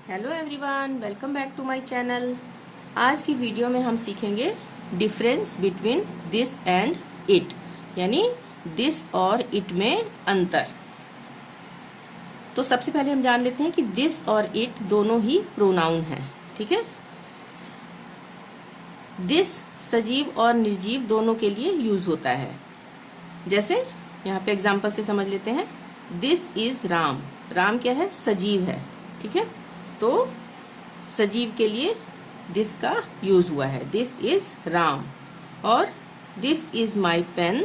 Hello everyone, welcome back to my channel. आज की video में हम सीखेंगे difference between this and it, यानी दिस और इट में अंतर। तो सबसे पहले हम जान लेते हैं कि दिस और इट दोनों ही प्रोनाउन हैं। ठीक है, दिस सजीव और निर्जीव दोनों के लिए यूज होता है। जैसे यहाँ पे एग्जाम्पल से समझ लेते हैं। This is Ram. राम क्या है? सजीव है। ठीक है, तो सजीव के लिए दिस का यूज हुआ है, दिस इज राम। और this is my pen.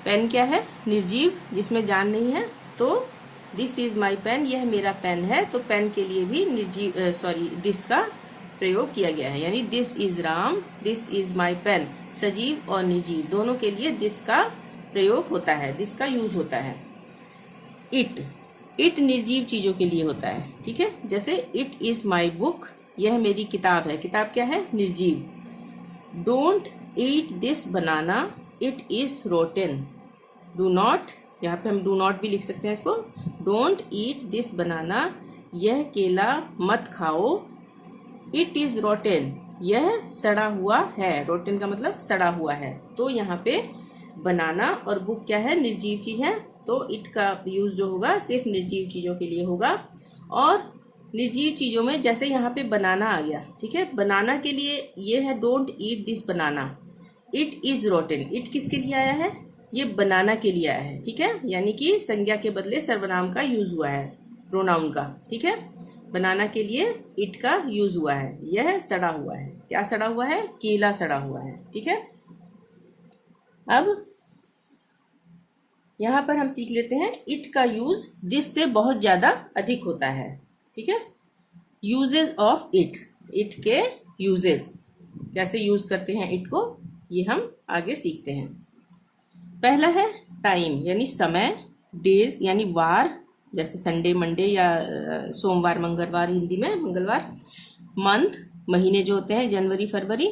Pen क्या है? निर्जीव, जिसमें जान नहीं है। तो दिस इज माई पेन, यह मेरा पेन है। तो पेन के लिए भी निर्जीव दिस का प्रयोग किया गया है, यानी this is Ram, this is my pen. सजीव और निर्जीव दोनों के लिए दिस का प्रयोग होता है, दिस का यूज होता है। इट निर्जीव चीजों के लिए होता है। ठीक है, जैसे इट इज माई बुक, यह मेरी किताब है। किताब क्या है? निर्जीव। Don't eat this banana, it is rotten. Do not, यहाँ पे हम डू नॉट भी लिख सकते हैं इसको। डोंट ईट दिस बनाना, यह केला मत खाओ। इट इज रोटेन, यह सड़ा हुआ है। रोटेन का मतलब सड़ा हुआ है। तो यहाँ पे बनाना और बुक क्या है? निर्जीव चीज है। तो इट का यूज जो होगा सिर्फ निर्जीव चीजों के लिए होगा। और निर्जीव चीजों में जैसे यहाँ पे बनाना आ गया। ठीक है, बनाना के लिए ये है don't eat this banana. It is rotten, it किसके लिए आया है? ये बनाना के लिए आया है। ठीक है, यानी कि संज्ञा के बदले सर्वनाम का यूज हुआ है, प्रोनाउन का। ठीक है, बनाना के लिए इट का यूज हुआ है। यह सड़ा हुआ है। क्या सड़ा हुआ है? केला सड़ा हुआ है। ठीक है, अब यहाँ पर हम सीख लेते हैं इट का यूज दिस से बहुत ज्यादा अधिक होता है। ठीक है, यूजेस ऑफ इट, इट के यूजेस कैसे यूज करते हैं इट को, ये हम आगे सीखते हैं। पहला है टाइम, यानी समय। डेज यानी वार, जैसे संडे मंडे या सोमवार मंगलवार, हिंदी में मंगलवार। मंथ, महीने जो होते हैं जनवरी फरवरी।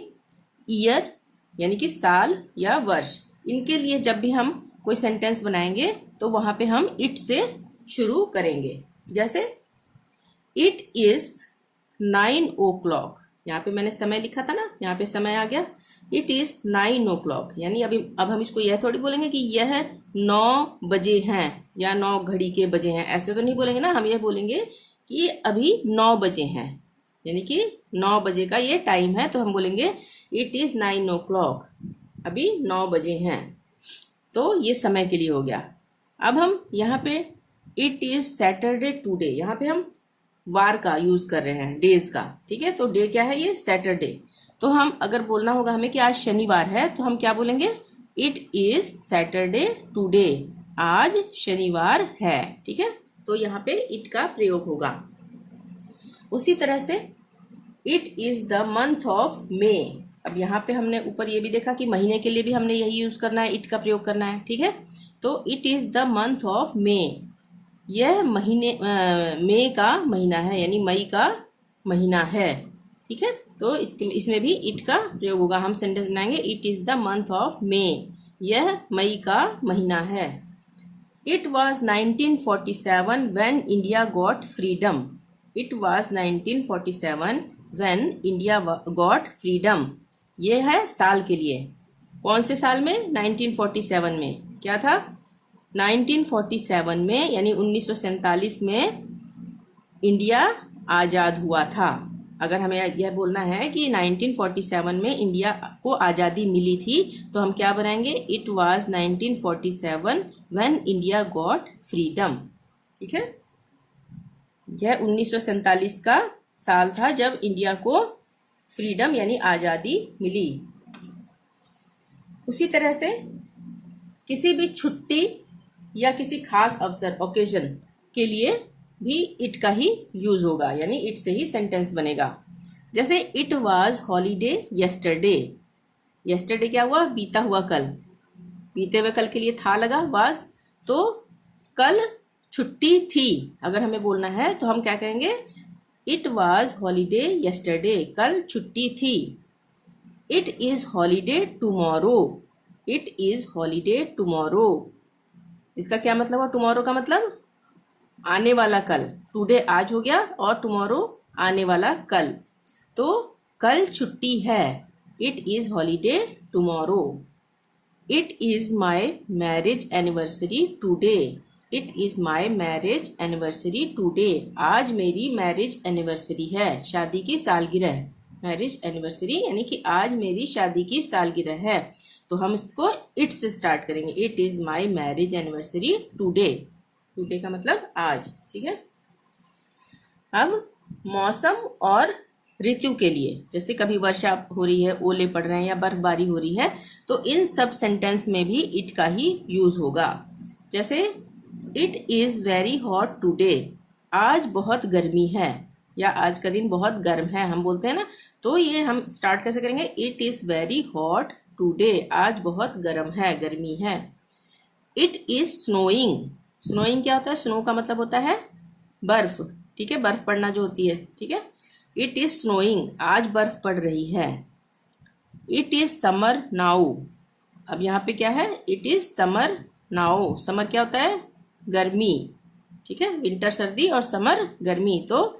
ईयर यानी कि साल या वर्ष। इनके लिए जब भी हम कोई सेंटेंस बनाएंगे तो वहां पे हम इट से शुरू करेंगे। जैसे इट इज 9 o'clock, यहाँ पे मैंने समय लिखा था ना, यहाँ पे समय आ गया। इट इज 9 o'clock, यानी अब हम इसको यह थोड़ी बोलेंगे कि यह 9 बजे हैं या 9 घड़ी के बजे हैं। ऐसे तो नहीं बोलेंगे ना, हम यह बोलेंगे कि अभी 9 बजे हैं, यानी कि 9 बजे का ये टाइम है। तो हम बोलेंगे इट इज 9 o'clock, अभी 9 बजे हैं। तो ये समय के लिए हो गया। अब हम यहाँ पे इट इज सैटरडे टुडे, यहाँ पे हम वार का यूज कर रहे हैं, डेज का। ठीक है, तो डे क्या है? ये सैटरडे। तो हम अगर बोलना होगा हमें कि आज शनिवार है, तो हम क्या बोलेंगे? इट इज सैटरडे टुडे, आज शनिवार है। ठीक है, तो यहाँ पे इट का प्रयोग होगा। उसी तरह से it is the month of May. अब यहाँ पे हमने ऊपर ये भी देखा कि महीने के लिए भी हमने यही यूज करना है, इट का प्रयोग करना है। ठीक है, तो it is the month of May, यह महीने मई का महीना है, यानी मई का महीना है। ठीक है, तो इसमें भी इट का प्रयोग होगा। हम सेंटेंस बनाएंगे it is the month of May, यह मई का महीना है। It was 1947 when India got freedom. It was 1947 when India got freedom, ये है साल के लिए। कौन से साल में? 1947 में। क्या था? 1947 में, यानी 1947 में इंडिया आज़ाद हुआ था। अगर हमें यह बोलना है कि 1947 में इंडिया को आज़ादी मिली थी, तो हम क्या बनाएंगे? It was 1947 when India got freedom. ठीक है, यह 1947 का साल था जब इंडिया को फ्रीडम यानी आज़ादी मिली। उसी तरह से किसी भी छुट्टी या किसी खास अवसर, ओकेजन के लिए भी इट का ही यूज होगा, यानी इट से ही सेंटेंस बनेगा। जैसे it was holiday yesterday. Yesterday क्या हुआ? बीता हुआ कल। बीते हुए कल के लिए था लगा वाज, तो कल छुट्टी थी। अगर हमें बोलना है तो हम क्या कहेंगे? इट वॉज हॉलीडे यस्टरडे, कल छुट्टी थी। It is holiday tomorrow. It is holiday tomorrow, इसका क्या मतलब है? टुमारो का मतलब आने वाला कल। टुडे आज हो गया और टुमारो आने वाला कल। तो कल छुट्टी है, it is holiday tomorrow. It is my marriage anniversary today, it is my marriage anniversary today. आज मेरी मैरिज एनिवर्सरी है, शादी की सालगिरह। मैरिज एनिवर्सरी यानी कि आज मेरी शादी की सालगिरह है, तो हम इसको इट से स्टार्ट करेंगे। It is my marriage anniversary today. Today का मतलब आज, ठीक है। अब मौसम और ऋतु के लिए, जैसे कभी वर्षा हो रही है, ओले पड़ रहे हैं या बर्फबारी हो रही है, तो इन सब सेंटेंस में भी इट का ही यूज होगा। जैसे it is very hot today, आज बहुत गर्मी है, या आज का दिन बहुत गर्म है, हम बोलते हैं ना, तो ये हम स्टार्ट कैसे करेंगे, it is very hot today, आज बहुत गर्म है, गर्मी है। इट इज स्नोइंग, स्नोइंग क्या होता है, स्नो का मतलब होता है बर्फ, ठीक है, बर्फ पड़ना जो होती है, ठीक है। इट इज स्नोइंग, आज बर्फ पड़ रही है। इट इज समर नाउ, अब यहाँ पे क्या है, it is summer now, summer क्या होता है, गर्मी, ठीक है, विंटर सर्दी और समर गर्मी। तो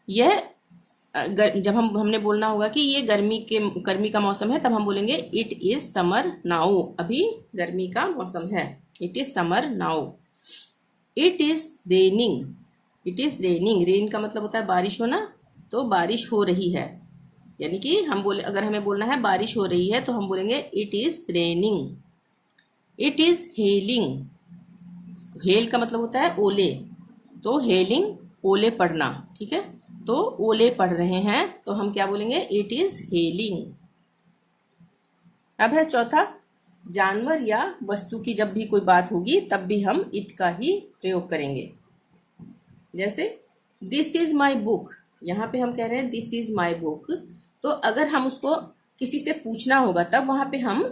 यह जब हमने बोलना होगा कि ये गर्मी का मौसम है, तब हम बोलेंगे इट इज समर नाउ, अभी गर्मी का मौसम है, it is summer now. It is raining, it is raining, rain का मतलब होता है बारिश होना, तो बारिश हो रही है, यानी कि हम बोले, अगर हमें बोलना है बारिश हो रही है तो हम बोलेंगे it is raining. It is hailing, hello का मतलब होता है ओले, तो हेलिंग ओले पड़ना, ठीक है, तो ओले पड़ रहे हैं तो हम क्या बोलेंगे, इट इज हेलिंग। अब है चौथा, जानवर या वस्तु की जब भी कोई बात होगी तब भी हम इट का ही प्रयोग करेंगे। जैसे दिस इज माई बुक, यहाँ पे हम कह रहे हैं दिस इज माई बुक, तो अगर हम उसको किसी से पूछना होगा तब वहां पे हम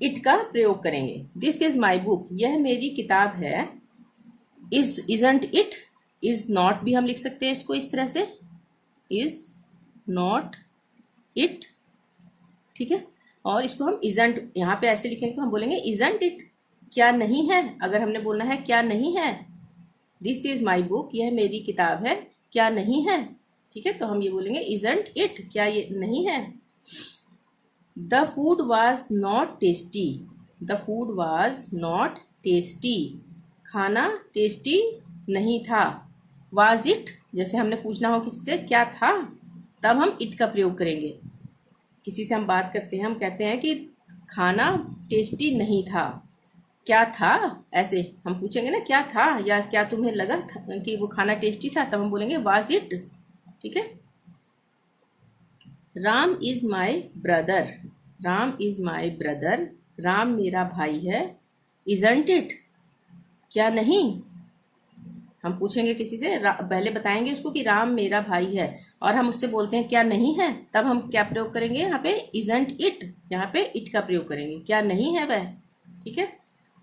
इट का प्रयोग करेंगे। दिस इज माई बुक, यह मेरी किताब है। इजंट इट, इज नॉट भी हम लिख सकते हैं इसको इस तरह से, इज नॉट इट, ठीक है, और इसको हम इजंट यहाँ पे ऐसे लिखेंगे तो हम बोलेंगे इजंट इट, क्या नहीं है, अगर हमने बोलना है क्या नहीं है, दिस इज माई बुक, यह मेरी किताब है, क्या नहीं है, ठीक है, तो हम ये बोलेंगे इजंट इट, क्या ये नहीं है। The food was not tasty, the food was not tasty, खाना टेस्टी नहीं था। वाज इट, जैसे हमने पूछना हो किसी से क्या था, तब हम इट का प्रयोग करेंगे। किसी से हम बात करते हैं, हम कहते हैं कि खाना टेस्टी नहीं था, क्या था, ऐसे हम पूछेंगे ना क्या था, या क्या तुम्हें लगा था कि वो खाना टेस्टी था, तब हम बोलेंगे वाज इट, ठीक है। Ram is my brother, Ram is my brother, Ram मेरा भाई है। इजंट इट, क्या नहीं, हम पूछेंगे किसी से, पहले बताएंगे उसको कि राम मेरा भाई है, और हम उससे बोलते हैं क्या नहीं है, तब हम क्या प्रयोग करेंगे यहाँ पे, इजंट इट, यहाँ पे इट का प्रयोग करेंगे, क्या नहीं है वह, ठीक है।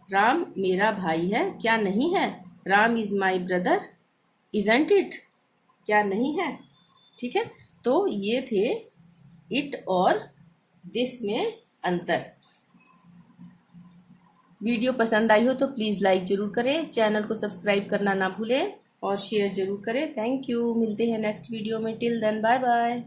राम मेरा भाई है, क्या नहीं है, Ram is my brother, isn't it, क्या नहीं है, ठीक है। तो ये थे इट और दिस में अंतर। वीडियो पसंद आई हो तो प्लीज़ लाइक ज़रूर करें, चैनल को सब्सक्राइब करना ना भूलें और शेयर ज़रूर करें। थैंक यू, मिलते हैं नेक्स्ट वीडियो में, टिल देन बाय बाय।